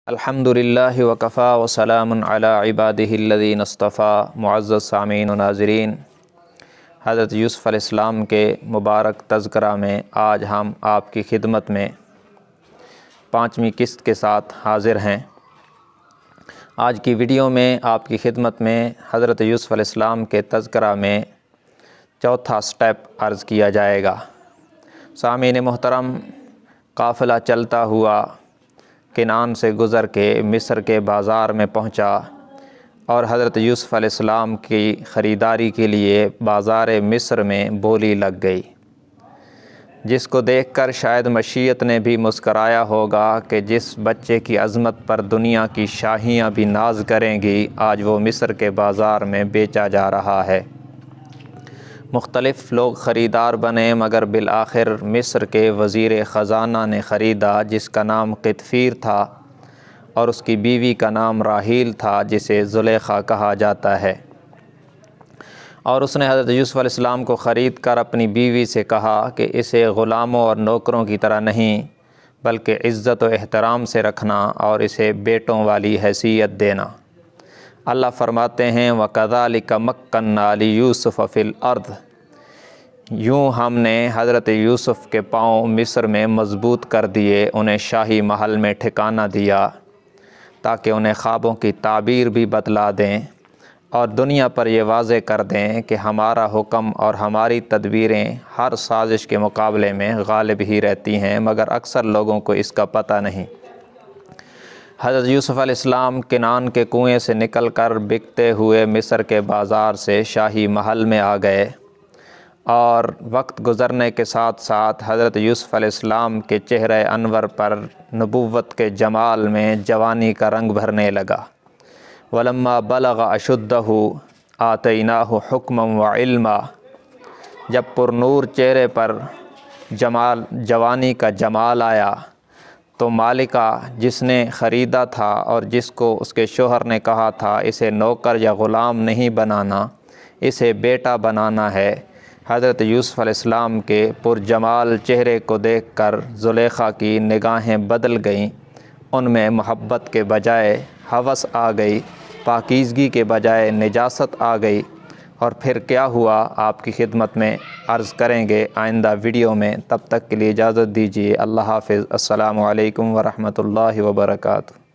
الحمدللہ وکفا وسلام علی عبادہ الذین اصطفى۔ معزز سامعین و ناظرین، حضرت یوسف علیہ السلام کے مبارک تذکرہ میں آج ہم آپ کی خدمت میں 5ویں قسط کے ساتھ حاضر ہیں۔ آج کی ویڈیو میں آپ کی خدمت میں حضرت یوسف علیہ السلام کے تذکرہ میں چوتھا سٹیپ عرض کیا جائے گا۔ سامعین محترم، قافلہ چلتا ہوا کنعان سے گزر کے مصر کے بازار میں پہنچا اور حضرت یوسف علیہ السلام کی خریداری کے لیے بازار مصر میں بولی لگ گئی، جس کو دیکھ کر شاید مشیت نے بھی مسکرایا ہوگا کہ جس بچے کی عظمت پر دنیا کی شاہیاں بھی ناز کریں گی، آج وہ مصر کے بازار میں بیچا جا رہا ہے۔ مختلف لوگ خریدار بنے، مگر بالآخر مصر کے وزیر خزانہ نے خریدا، جس کا نام قطفیر تھا اور اس کی بیوی کا نام راحیل تھا، جسے زلیخا کہا جاتا ہے۔ اور اس نے حضرت یوسف علیہ السلام کو خرید کر اپنی بیوی سے کہا کہ اسے غلاموں اور نوکروں کی طرح نہیں بلکہ عزت و احترام سے رکھنا اور اسے بیٹوں والی حیثیت دینا۔ اللہ فرماتے ہیں وَكَذَلِكَ مَكَّنَّا لِيُوسُفَ فِي الْأَرْضِ، یوں ہم نے حضرت یوسف کے پاؤں مصر میں مضبوط کر دیے، انہیں شاہی محل میں ٹھکانہ دیا تاکہ انہیں خوابوں کی تعبیر بھی بتلا دیں اور دنیا پر یہ واضح کر دیں کہ ہمارا حکم اور ہماری تدبیریں ہر سازش کے مقابلے میں غالب ہی رہتی ہیں، مگر اکثر لوگوں کو اس کا پتہ نہیں۔ حضرت یوسف علیہ السلام کنعان کے کنویں سے نکل کر بکتے ہوئے مصر کے بازار سے شاہی محل میں آ گئے، اور وقت گزرنے کے ساتھ ساتھ حضرت یوسف علیہ السلام کے چہرہ انور پر نبوت کے جمال میں جوانی کا رنگ بھرنے لگا۔ وَلَمَّا بَلَغَ أَشُدَّهُ آتَيْنَاهُ حُكْمًا وَعِلْمًا، جب پر نور چہرے پر جوانی کا جمال آیا تو مالکہ جس نے خریدا تھا اور جس کو اس کے شوہر نے کہا تھا اسے نوکر یا غلام نہیں بنانا، اسے بیٹا بنانا ہے، حضرت یوسف علیہ السلام کے پرجمال چہرے کو دیکھ کر زلیخا کی نگاہیں بدل گئیں، ان میں محبت کے بجائے ہوس آ گئی، پاکیزگی کے بجائے نجاست آ گئی۔ اور پھر کیا ہوا آپ کی خدمت میں عرض کریں گے آئندہ ویڈیو میں۔ تب تک کے لیے اجازت دیجیے، اللہ حافظ، السلام علیکم ورحمۃ اللہ وبرکاتہ۔